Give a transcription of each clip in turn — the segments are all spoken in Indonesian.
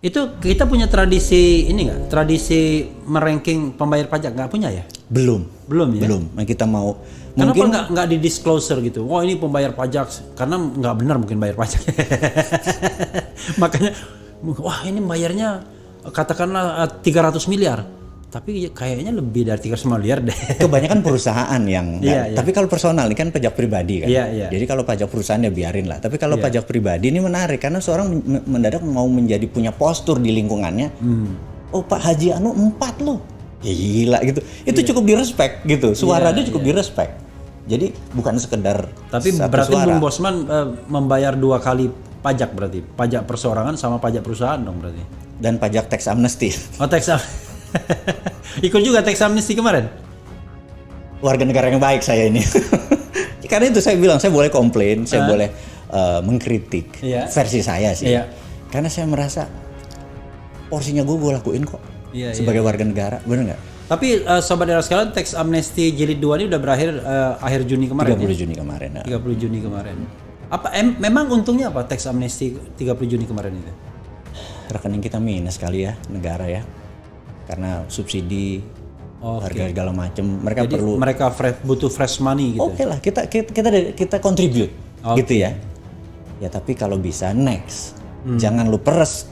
Itu kita punya tradisi ini nggak? Tradisi meranking pembayar pajak nggak punya ya? Belum. Belum ya? Belum. Nah, kita mau Kenapa mungkin nggak di disclosure gitu? Wah ini pembayar pajak, karena nggak benar mungkin bayar pajak. Makanya, wah ini bayarnya katakanlah 300 miliar. Tapi kayaknya lebih dari 300 miliar deh. kebanyakan perusahaan yang Iya, iya. tapi kalau personal ini kan pajak pribadi kan. Iya, iya. Jadi kalau pajak perusahaan ya biarin lah. Tapi kalau Iya. pajak pribadi ini menarik karena seorang mendadak mau menjadi punya postur di lingkungannya. Oh Pak Haji Anu 4 loh. Ya gila gitu. Itu cukup direspek gitu. Suara Iya, dia cukup direspek. Jadi bukan sekedar Tapi satu berarti suara. Bung Bosman membayar 2 kali pajak berarti. Pajak perseorangan sama pajak perusahaan dong berarti. Dan pajak teks amnesty. Oh tax ikut juga tax amnesty kemarin? Warga negara yang baik saya ini. Karena itu saya bilang saya boleh komplain, saya boleh mengkritik Iya. versi saya sih. Iya. Karena saya merasa porsinya gue lakuin kok Iya, sebagai warga negara, bener nggak? Tapi sobat era sekalian, tax amnesty jilid 2 ini udah berakhir akhir Juni kemarin 30 ya? Juni kemarin. Ya. 30 Juni kemarin. Apa memang untungnya apa tax amnesty 30 Juni kemarin itu? Rekening kita minus kali ya negara ya, karena subsidi harga segala macem. Mereka Jadi perlu. mereka butuh fresh money gitu. Oke lah, kita contribute, Oke. gitu ya. Ya tapi kalau bisa next, jangan lu peres.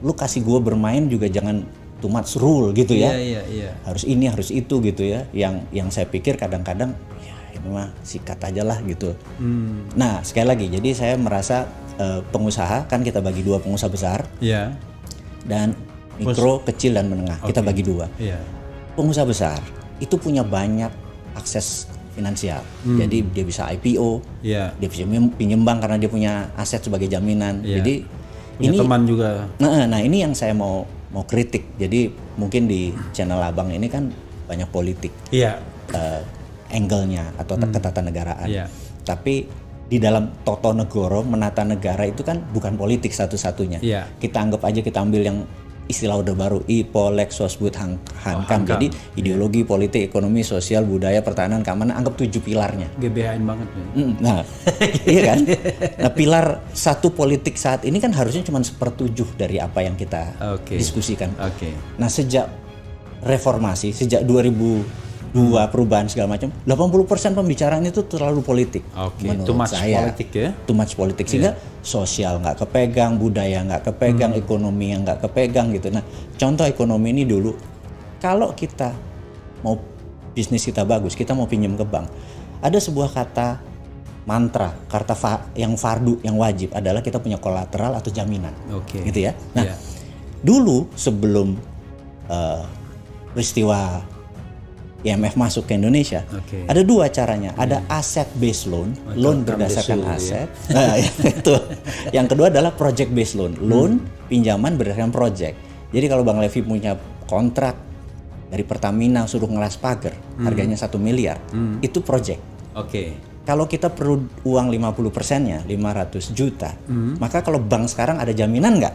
Lu kasih gua bermain juga jangan too much rule gitu ya. Iya. Harus ini harus itu gitu ya. Yang saya pikir kadang-kadang ya ini mah sikat aja lah gitu. Nah sekali lagi, jadi saya merasa pengusaha kan kita bagi dua, pengusaha besar Iya. dan mikro, kecil dan menengah. Kita bagi dua. Iya. Pengusaha besar itu punya banyak akses finansial. Jadi dia bisa IPO, Iya. dia bisa pinjem bank karena dia punya aset sebagai jaminan. Iya. Jadi Punya ini teman juga. nah ini yang saya mau kritik. Jadi mungkin di channel Abang ini kan banyak politik Iya. angle-nya atau ketatanegaraan. Iya. Tapi di dalam toto negoro, menata negara itu kan bukan politik satu-satunya. Iya. Kita anggap aja kita ambil yang istilah Orde Baru, IPO, Lex, Sosbud, Hankam. Hankam. Jadi ideologi, politik, ekonomi, sosial, budaya, pertahanan, keamanan, anggap 7 pilarnya. GBHN banget ya. Nah, iya kan? Nah, pilar satu politik saat ini kan harusnya cuma 1/7 dari apa yang kita Oke. diskusikan. Oke. Nah, sejak reformasi, sejak 2002 perubahan segala macam, 80% pembicaraan itu terlalu politik. Oke. Menurut Too much saya. politik ya. Too much politik sehingga sosial nggak kepegang, budaya nggak kepegang, ekonomi yang nggak kepegang gitu. Nah, contoh ekonomi ini dulu, kalau kita mau bisnis kita bagus, kita mau pinjam ke bank, ada sebuah kata mantra, yang fardu, yang wajib adalah kita punya kolateral atau jaminan, Oke. gitu ya. Nah, Iya. dulu sebelum peristiwa IMF masuk ke Indonesia, Oke. ada dua caranya. Ada asset based loan, loan berdasarkan Desul, aset. Nah, itu. Yang kedua adalah project based loan, loan pinjaman berdasarkan project. Jadi kalau Bang Levi punya kontrak dari Pertamina suruh ngelas pagar, harganya 1 miliar, itu project. Oke. Kalau kita perlu uang 50%-nya, 500 juta, maka kalau bank sekarang ada jaminan nggak?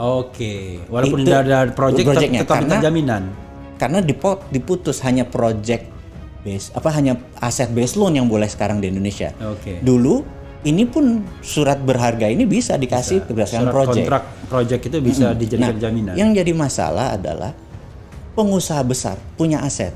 Oke. Walaupun Itu udah ada project-nya, tetap karena- jaminan. Karena diputus hanya project base, hanya aset based loan yang boleh sekarang di Indonesia. Oke. Dulu ini pun surat berharga ini bisa dikasih berdasarkan Surat project. kontrak project itu bisa dijadikan jaminan. Yang jadi masalah adalah pengusaha besar punya aset,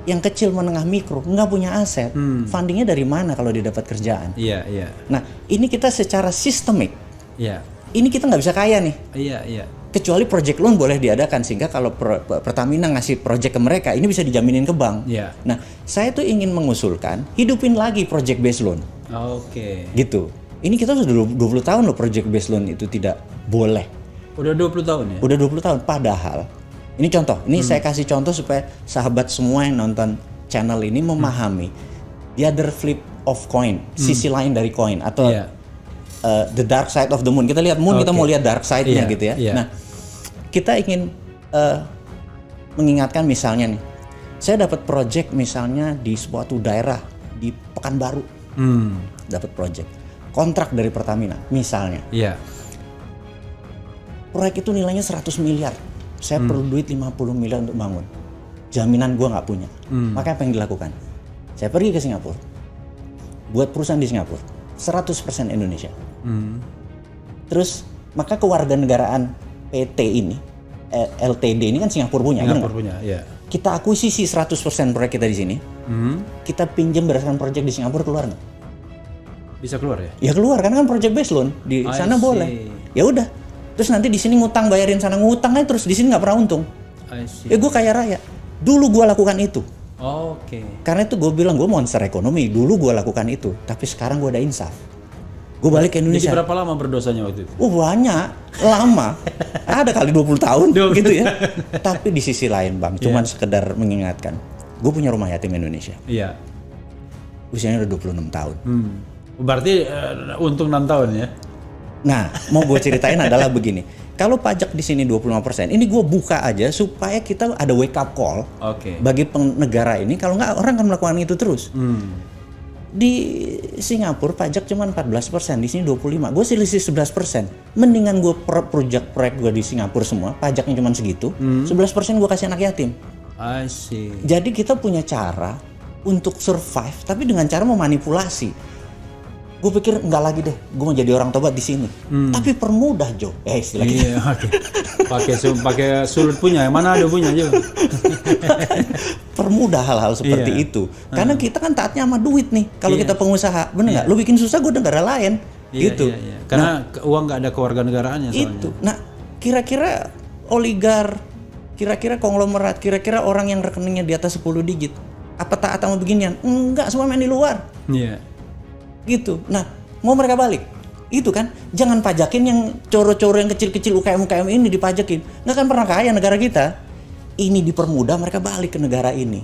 yang kecil menengah mikro nggak punya aset. Fundingnya dari mana kalau dia dapat kerjaan? Iya, iya. Nah ini kita secara sistemik, Iya. ini kita nggak bisa kaya nih. Iya, iya. Kecuali project loan boleh diadakan sehingga kalau Pertamina ngasih project ke mereka ini bisa dijaminin ke bank. Iya. Nah, saya tuh ingin mengusulkan hidupin lagi project based loan Oke. gitu. Ini kita sudah 20 tahun loh project based loan itu tidak boleh. Udah 20 tahun ya? Udah 20 tahun padahal ini contoh. Ini saya kasih contoh supaya sahabat semua yang nonton channel ini memahami the other flip of coin, sisi lain dari koin atau Iya. the dark side of the moon. Kita lihat moon, kita Oke. mau lihat dark side-nya Iya, gitu ya. iya. Nah, kita ingin mengingatkan misalnya nih, saya dapat project misalnya di suatu daerah di Pekanbaru, dapat project kontrak dari Pertamina misalnya. Iya. Proyek itu nilainya 100 miliar. Saya perlu duit 50 miliar untuk bangun. Jaminan gua nggak punya. Maka apa yang dilakukan? Saya pergi ke Singapura. Buat perusahaan di Singapura. 100% Indonesia. Terus maka kewarganegaraan PT ini, LTD ini kan Singapura punya, benar Singapura nggak? punya, ya. Kita akuisisi 100% proyek kita di sini. Kita pinjam berdasarkan proyek di Singapura, keluar nggak? Bisa keluar ya? Ya keluar, karena kan project based loan di I sana see. boleh. Ya udah. Terus nanti di sini ngutang, bayarin sana ngutang aja, terus di sini nggak pernah untung. I see. Ya gue kaya raya. Dulu gue lakukan itu. Oke. Karena itu gue bilang gue monster ekonomi. Dulu gue lakukan itu. Tapi sekarang gue udah insaf. Gue balik ke Jadi Indonesia. berapa lama berdosanya waktu itu? Banyak, lama. Ada kali 20 tahun gitu ya. Tapi di sisi lain Bang, cuman sekedar mengingatkan. Gue punya rumah yatim Indonesia. Iya. Usianya udah 26 tahun. Berarti untung 6 tahun ya? Nah, mau gue ceritain adalah begini. Kalau pajak di sini 25%, ini gue buka aja supaya kita ada wake up call Oke. bagi negara ini. Kalau nggak, orang akan melakukan itu terus. Di Singapura pajak cuma 14%, di sini 25%. Gue selisih 11%. Mendingan gue proyek gue di Singapura semua, pajaknya cuma segitu. 11% gue kasih anak yatim. I see. Jadi kita punya cara untuk survive, tapi dengan cara memanipulasi. Gue pikir enggak lagi deh, gue mau jadi orang tobat di sini. Tapi permudah Jo, istilah kita. Iya, oke. Pakai sulut punya, yang mana ada punya aja. Permudah hal-hal seperti Iya. itu. Karena kita kan taatnya sama duit nih. Kalau Iya. kita pengusaha, bener nggak? Lu bikin susah, gue negara lain, Iya, gitu. iya, iya. Karena uang nggak ada kewarganegaraannya soalnya. Itu. Nah, kira-kira oligar, kira-kira konglomerat, kira-kira orang yang rekeningnya di atas 10 digit, apa taat sama beginian? Enggak, semua main di luar. Iya. Gitu. Nah, mau mereka balik. Itu kan, jangan pajakin yang coro-coro yang kecil-kecil UKM-UKM ini dipajakin. Nggak akan pernah kaya negara kita. Ini dipermudah mereka balik ke negara ini.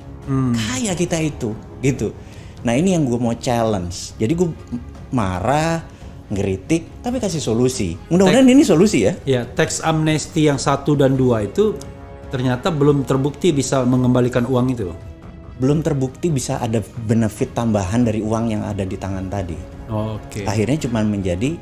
Kaya kita itu, gitu. Nah, ini yang gue mau challenge. Jadi gue marah, ngeritik, tapi kasih solusi. Mudah-mudahan ini solusi ya. Ya, tax amnesty yang 1 dan 2 itu ternyata belum terbukti bisa mengembalikan uang itu. Belum terbukti bisa ada benefit tambahan dari uang yang ada di tangan tadi. Oke. Akhirnya cuma menjadi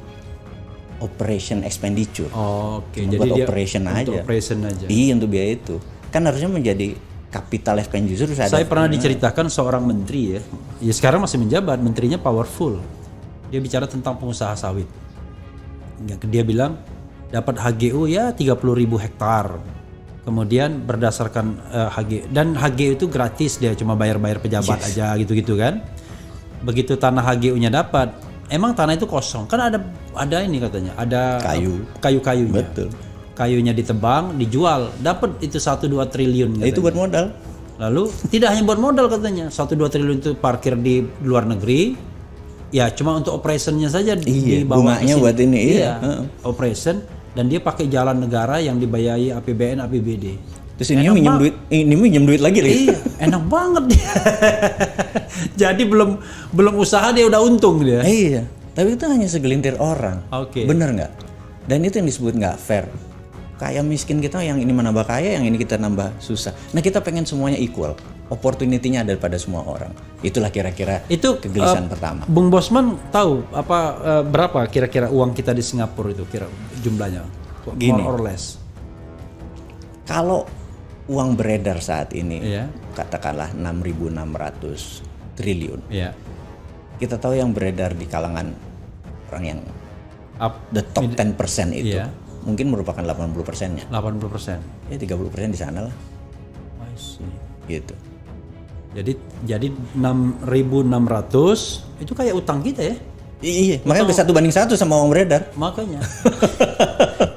operation expenditure. Oke, Buat jadi dia operation untuk aja. operation aja. Iya, untuk biaya itu. Kan harusnya menjadi capital expenditure. Saya pernah diceritakan seorang menteri ya sekarang masih menjabat, menterinya powerful. Dia bicara tentang pengusaha sawit. Dia bilang dapat HGU ya 30.000 hektar. Kemudian berdasarkan HG, dan HGU itu gratis, dia cuma bayar-bayar pejabat aja gitu-gitu kan. Begitu tanah HGU-nya dapat, emang tanah itu kosong. Kan ada ini katanya, ada kayu-kayunya. Betul. Kayunya ditebang, dijual, dapat itu 1-2 triliun katanya. Itu buat modal. Lalu tidak hanya buat modal katanya, 1-2 triliun itu parkir di luar negeri, ya cuma untuk operationnya saja Iya, dibawa ke bunganya sini. buat ini, iya. Operation, dan dia pakai jalan negara yang dibiayai APBN, APBD. Terus ini minjem duit lagi. Iya, enak banget dia. Jadi belum usaha dia udah untung dia. Iya, tapi itu hanya segelintir orang. Oke. Bener nggak? Dan itu yang disebut nggak fair. Kaya miskin kita yang ini menambah kaya, yang ini kita nambah susah. Nah, kita pengen semuanya equal. Opportunity-nya ada pada semua orang. Itulah kira-kira Itu kegelisahan pertama. Bung Bosman tahu berapa kira-kira uang kita di Singapura itu jumlahnya? Gini. More or less. Kalau uang beredar saat ini, Iya. katakanlah 6.600 triliun. Iya. Kita tahu yang beredar di kalangan orang yang Up the top 10% itu, Iya. mungkin merupakan 80%-nya. 80%. Ya 30% di sana lah, I see. gitu. Jadi 6.600 itu kayak utang kita ya. Iya, makanya udah 1:1 sama uang beredar. Makanya.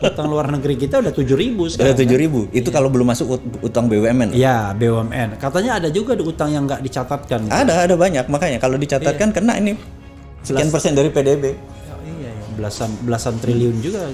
Utang luar negeri kita udah 7.000 sekarang. Udah 7.000. Itu kalau belum masuk utang BUMN. Ya, BUMN. Katanya ada juga utang yang nggak dicatatkan. Ada banyak. Makanya kalau dicatatkan kena ini sekian persen dari PDB. Iya, belasan triliun juga.